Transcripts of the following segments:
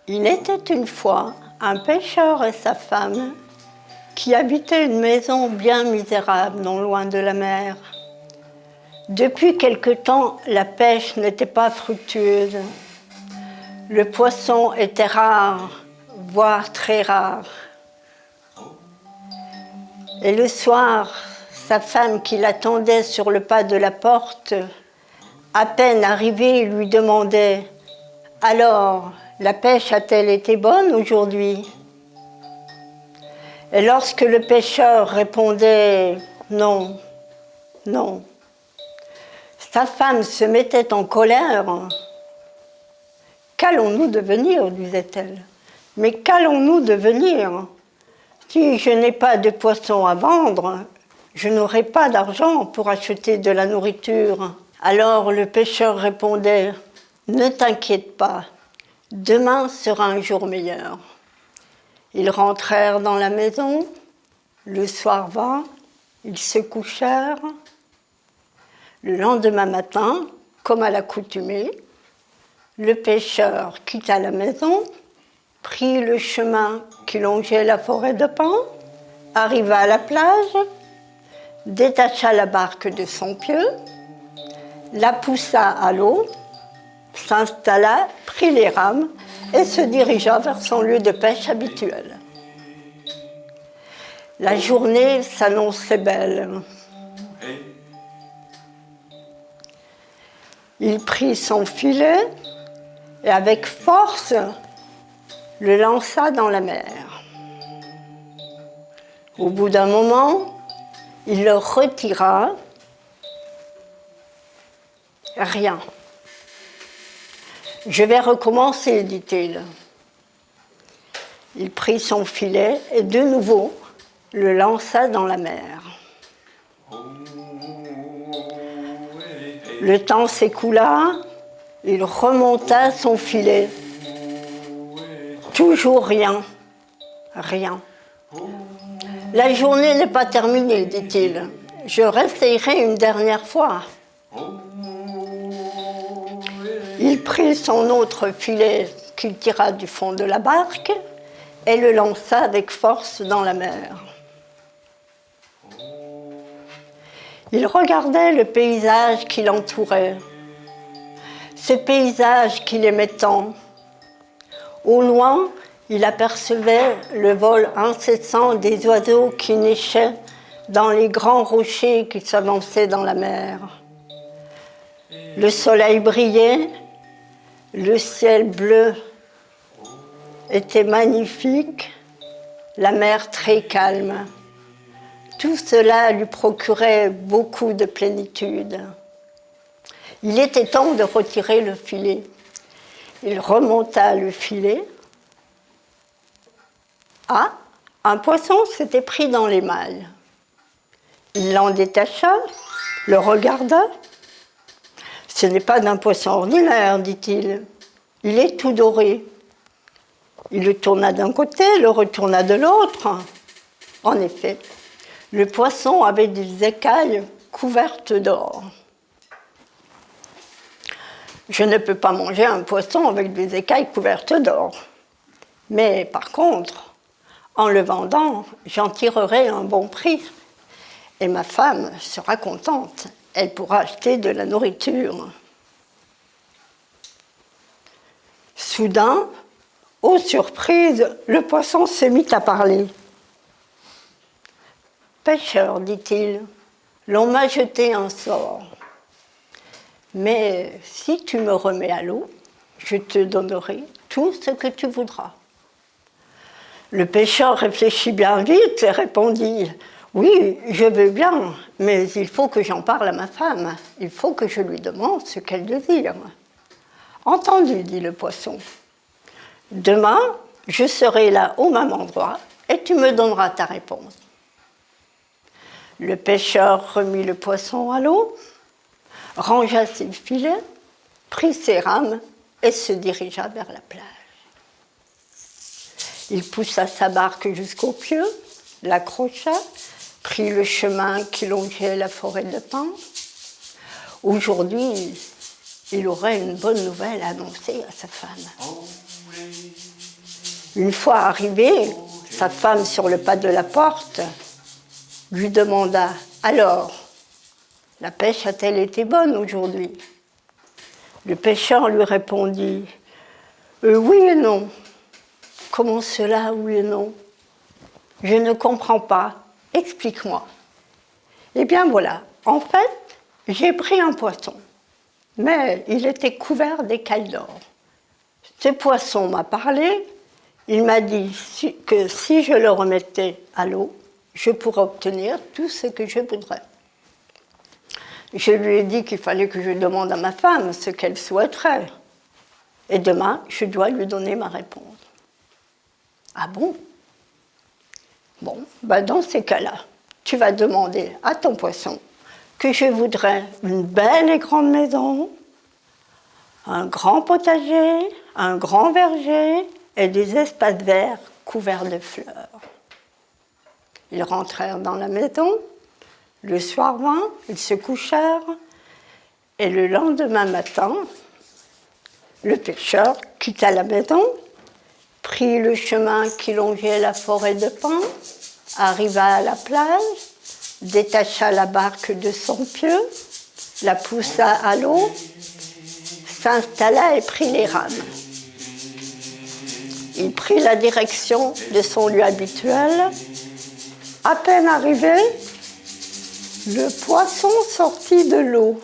Il était une fois un pêcheur et sa femme qui habitaient une maison bien misérable, non loin de la mer. Depuis quelque temps, la pêche n'était pas fructueuse. Le poisson était rare, voire très rare. Et le soir, sa femme qui l'attendait sur le pas de la porte, à peine arrivée, lui demandait « Alors, la pêche a-t-elle été bonne aujourd'hui ?» Et lorsque le pêcheur répondait « Non, non », sa femme se mettait en colère. « Qu'allons-nous devenir ?» disait-elle. « Mais qu'allons-nous devenir ? Si je n'ai pas de poisson à vendre, je n'aurai pas d'argent pour acheter de la nourriture. » Alors le pêcheur répondait « Ne t'inquiète pas, demain sera un jour meilleur. » Ils rentrèrent dans la maison, le soir vint, ils se couchèrent. Le lendemain matin, comme à l'accoutumée, le pêcheur quitta la maison, prit le chemin qui longeait la forêt de pins, arriva à la plage, détacha la barque de son pieu, la poussa à l'eau, s'installa, prit les rames et se dirigea vers son lieu de pêche habituel. La journée s'annonçait belle. Il prit son filet et avec force le lança dans la mer. Au bout d'un moment, il le retira. Rien. « Je vais recommencer, dit-il. » Il prit son filet et de nouveau le lança dans la mer. Le temps s'écoula, il remonta son filet. Toujours rien, rien. « La journée n'est pas terminée, dit-il. Je réessayerai une dernière fois. » Il prit son autre filet qu'il tira du fond de la barque et le lança avec force dans la mer. Il regardait le paysage qui l'entourait, ce paysage qu'il aimait tant. Au loin, il apercevait le vol incessant des oiseaux qui nichaient dans les grands rochers qui s'avançaient dans la mer. Le soleil brillait, le ciel bleu était magnifique, la mer très calme. Tout cela lui procurait beaucoup de plénitude. Il était temps de retirer le filet. Il remonta le filet. Ah, un poisson s'était pris dans l'émail. Il l'en détacha, le regarda. « Ce n'est pas d'un poisson ordinaire, dit-il. Il est tout doré. » Il le tourna d'un côté, le retourna de l'autre. En effet, le poisson avait des écailles couvertes d'or. Je ne peux pas manger un poisson avec des écailles couvertes d'or. Mais par contre, en le vendant, j'en tirerai un bon prix. Et ma femme sera contente. Elle pourra acheter de la nourriture. Soudain, ô surprise, le poisson se mit à parler. « Pêcheur, dit-il, l'on m'a jeté un sort. Mais si tu me remets à l'eau, je te donnerai tout ce que tu voudras. » Le pêcheur réfléchit bien vite et répondit « Oui, je veux bien, mais il faut que j'en parle à ma femme. Il faut que je lui demande ce qu'elle désire. » « Entendu, dit le poisson. Demain, je serai là au même endroit et tu me donneras ta réponse. » Le pêcheur remit le poisson à l'eau, rangea ses filets, prit ses rames et se dirigea vers la plage. Il poussa sa barque jusqu'au pieu, l'accrocha, prit le chemin qui longeait la forêt de pins. Aujourd'hui, il aurait une bonne nouvelle à annoncer à sa femme. Une fois arrivée, sa femme sur le pas de la porte lui demanda « Alors, la pêche a-t-elle été bonne aujourd'hui ?» Le pêcheur lui répondit « Oui et non. » « Comment cela, oui et non ? Je ne comprends pas. Explique-moi. » Eh bien voilà, en fait, j'ai pris un poisson, mais il était couvert d'écailles d'or. Ce poisson m'a parlé, il m'a dit que si je le remettais à l'eau, je pourrais obtenir tout ce que je voudrais. Je lui ai dit qu'il fallait que je demande à ma femme ce qu'elle souhaiterait. Et demain, je dois lui donner ma réponse. Ah bon ? Bon, ben dans ces cas-là, tu vas demander à ton poisson que je voudrais une belle et grande maison, un grand potager, un grand verger et des espaces verts couverts de fleurs. Ils rentrèrent dans la maison, le soir vint, ils se couchèrent, et le lendemain matin, le pêcheur quitta la maison, prit le chemin qui longeait la forêt de pins, arriva à la plage, détacha la barque de son pieu, la poussa à l'eau, s'installa et prit les rames. Il prit la direction de son lieu habituel. À peine arrivé, le poisson sortit de l'eau.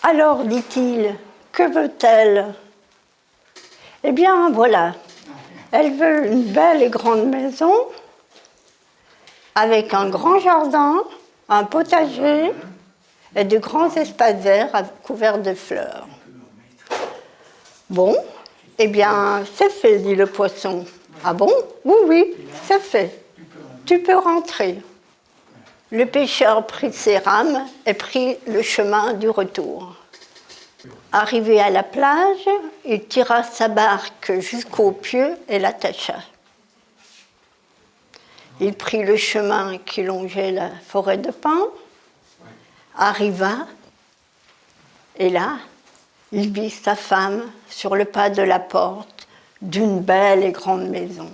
Alors, dit-il, que veut-elle ? Eh bien, voilà, elle veut une belle et grande maison avec un grand jardin, un potager et de grands espaces verts couverts de fleurs. Bon, eh bien, c'est fait, dit le poisson. Ah bon ? Oui, oui, c'est fait. Tu peux rentrer. Le pêcheur prit ses rames et prit le chemin du retour. Arrivé à la plage, il tira sa barque jusqu'au pieu et l'attacha. Il prit le chemin qui longeait la forêt de pins, arriva, et là, il vit sa femme sur le pas de la porte d'une belle et grande maison.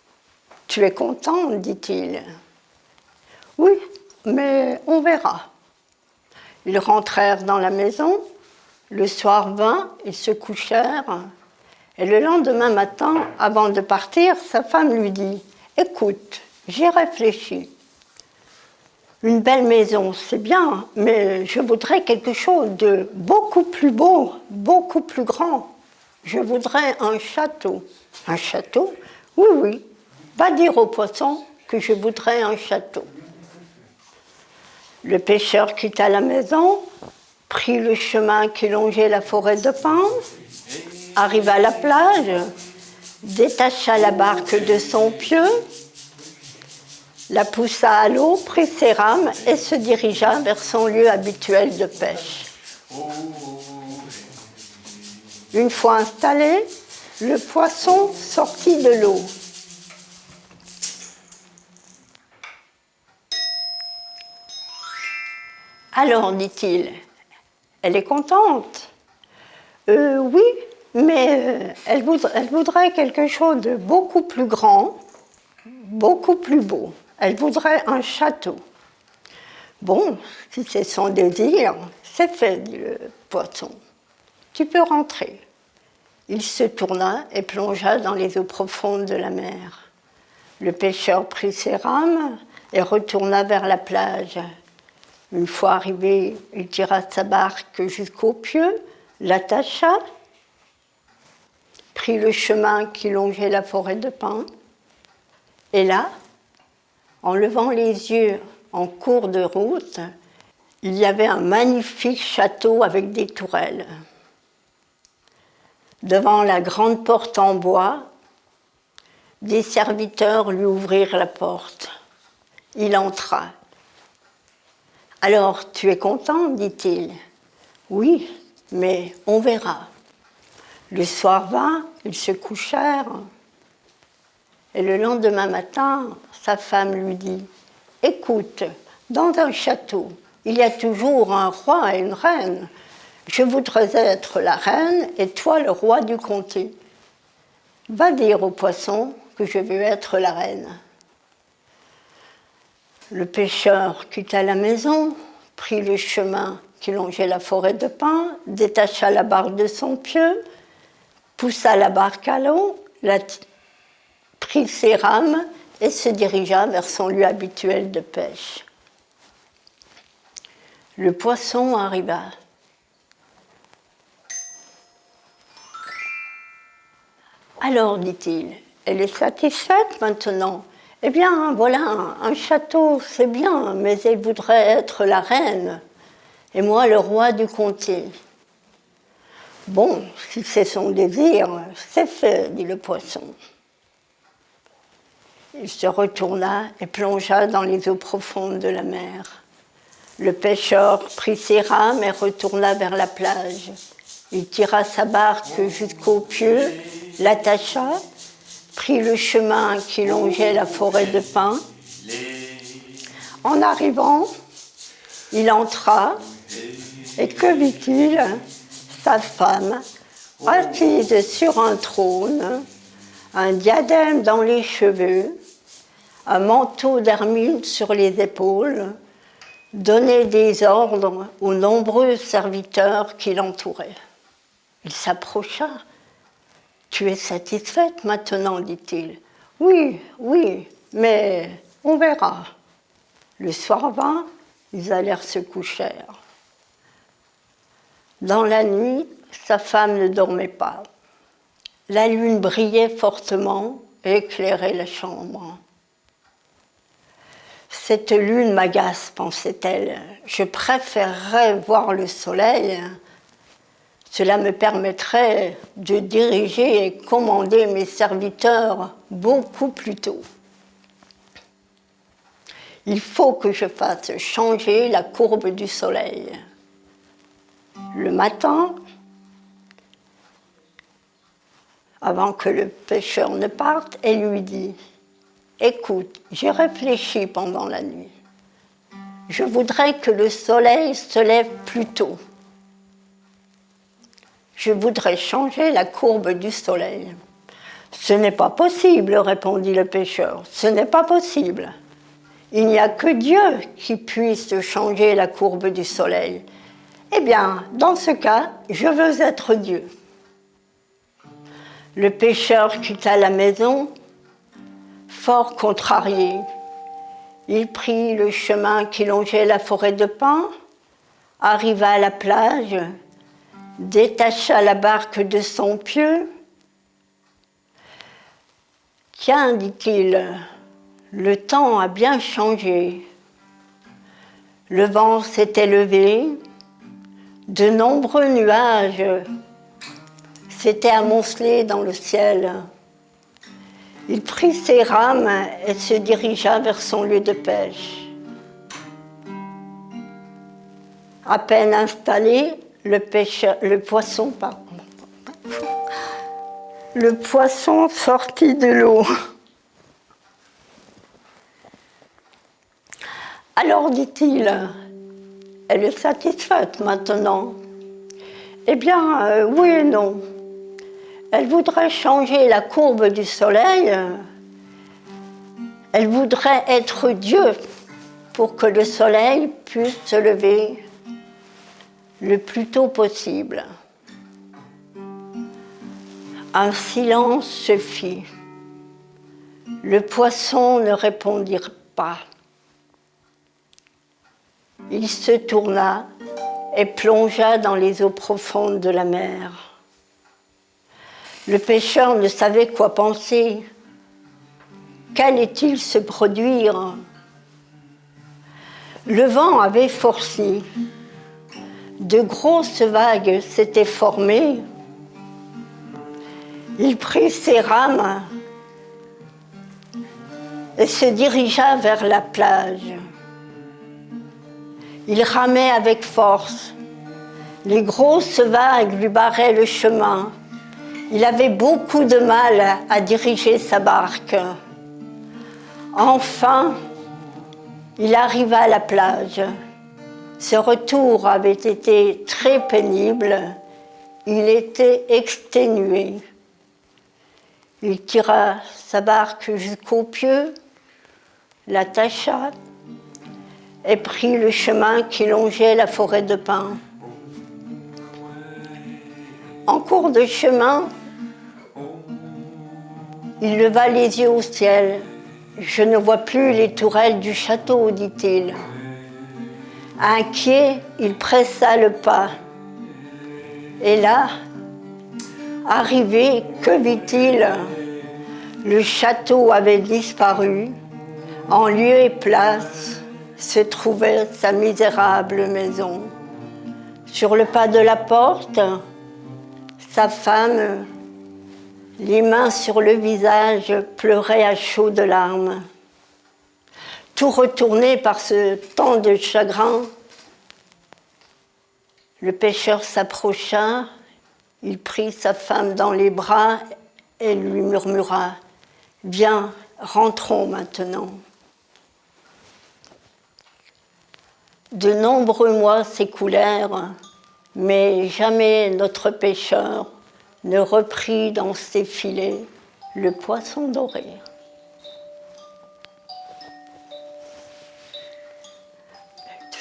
« Tu es content ?» dit-il. « Oui, mais on verra. » Ils rentrèrent dans la maison. Le soir vint, ils se couchèrent. Et le lendemain matin, avant de partir, sa femme lui dit « Écoute, j'ai réfléchi. Une belle maison, c'est bien, mais je voudrais quelque chose de beaucoup plus beau, beaucoup plus grand. Je voudrais un château. » « Un château ? Oui, oui. Va dire au poisson que je voudrais un château. » Le pêcheur quitta la maison, prit le chemin qui longeait la forêt de pins, arriva à la plage, détacha la barque de son pieu, la poussa à l'eau, prit ses rames et se dirigea vers son lieu habituel de pêche. Une fois installé, le poisson sortit de l'eau. Alors, dit-il, elle est contente. Oui, mais elle voudrait quelque chose de beaucoup plus grand, beaucoup plus beau. Elle voudrait un château. Bon, si c'est son désir, c'est fait, dit le poisson. Tu peux rentrer. Il se tourna et plongea dans les eaux profondes de la mer. Le pêcheur prit ses rames et retourna vers la plage. Une fois arrivé, il tira sa barque jusqu'au pieu, l'attacha, prit le chemin qui longeait la forêt de pins. Et là, en levant les yeux en cours de route, il y avait un magnifique château avec des tourelles. Devant la grande porte en bois, des serviteurs lui ouvrirent la porte. Il entra. « Alors, tu es content ?» dit-il. « Oui, mais on verra. » Le soir vint, ils se couchèrent. Et le lendemain matin, sa femme lui dit « Écoute, dans un château, il y a toujours un roi et une reine. Je voudrais être la reine et toi le roi du comté. Va dire au poisson que je veux être la reine. Le pêcheur quitta la maison, prit le chemin qui longeait la forêt de pins, détacha la barque de son pieu, poussa la barque à l'eau, prit ses rames et se dirigea vers son lieu habituel de pêche. Le poisson arriva. Alors, dit-il, elle est satisfaite maintenant. Eh bien, voilà, un château, c'est bien, mais elle voudrait être la reine, et moi le roi du comté. Bon, si c'est son désir, c'est fait, dit le poisson. Il se retourna et plongea dans les eaux profondes de la mer. Le pêcheur prit ses rames et retourna vers la plage. Il tira sa barque jusqu'au pieu, l'attacha, prit le chemin qui longeait la forêt de pins. En arrivant, il entra, et que vit-il? Sa femme, assise sur un trône, un diadème dans les cheveux, un manteau d'hermine sur les épaules, donnait des ordres aux nombreux serviteurs qui l'entouraient. Il s'approcha. « Tu es satisfaite maintenant, dit-il. Oui, oui, mais on verra. » Le soir vint, ils allèrent se coucher. Dans la nuit, sa femme ne dormait pas. La lune brillait fortement et éclairait la chambre. « Cette lune m'agace, pensait-elle. Je préférerais voir le soleil. Cela me permettrait de diriger et commander mes serviteurs beaucoup plus tôt. Il faut que je fasse changer la courbe du soleil. » Le matin, avant que le pêcheur ne parte, elle lui dit « Écoute, j'ai réfléchi pendant la nuit. Je voudrais que le soleil se lève plus tôt. Je voudrais changer la courbe du soleil. »« Ce n'est pas possible, répondit le pêcheur, ce n'est pas possible. Il n'y a que Dieu qui puisse changer la courbe du soleil. Eh bien, dans ce cas, je veux être Dieu. » Le pêcheur quitta la maison, fort contrarié. Il prit le chemin qui longeait la forêt de pins, arriva à la plage, détacha la barque de son pieu. « Tiens, dit-il, le temps a bien changé. » Le vent s'était levé, de nombreux nuages s'étaient amoncelés dans le ciel. Il prit ses rames et se dirigea vers son lieu de pêche. À peine installé, le poisson sortit de l'eau. Alors, dit-il, elle est satisfaite maintenant. Eh bien, oui et non. Elle voudrait changer la courbe du soleil. Elle voudrait être Dieu pour que le soleil puisse se lever le plus tôt possible. Un silence se fit. Le poisson ne répondit pas. Il se tourna et plongea dans les eaux profondes de la mer. Le pêcheur ne savait quoi penser. Qu'allait-il se produire? Le vent avait forci. De grosses vagues s'étaient formées. Il prit ses rames et se dirigea vers la plage. Il ramait avec force. Les grosses vagues lui barraient le chemin. Il avait beaucoup de mal à diriger sa barque. Enfin, il arriva à la plage. Ce retour avait été très pénible. Il était exténué. Il tira sa barque jusqu'au pieu, l'attacha et prit le chemin qui longeait la forêt de pins. En cours de chemin, il leva les yeux au ciel. « Je ne vois plus les tourelles du château, dit-il. » Inquiet, il pressa le pas. Et là, arrivé, que vit-il? Le château avait disparu. En lieu et place se trouvait sa misérable maison. Sur le pas de la porte, sa femme, les mains sur le visage, pleurait à chaudes larmes. Tout retourné par ce temps de chagrin, le pêcheur s'approcha, il prit sa femme dans les bras et lui murmura « Viens, rentrons maintenant ». De nombreux mois s'écoulèrent, mais jamais notre pêcheur ne reprit dans ses filets le poisson doré.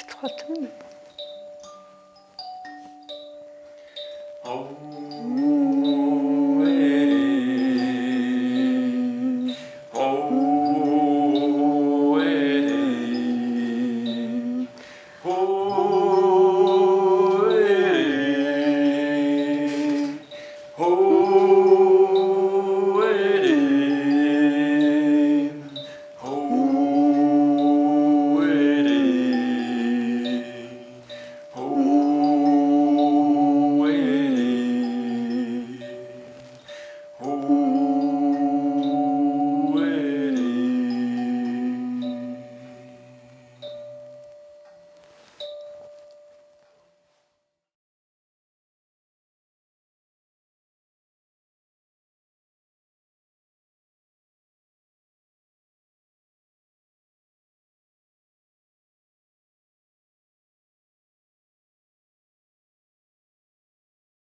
Trois tonnes.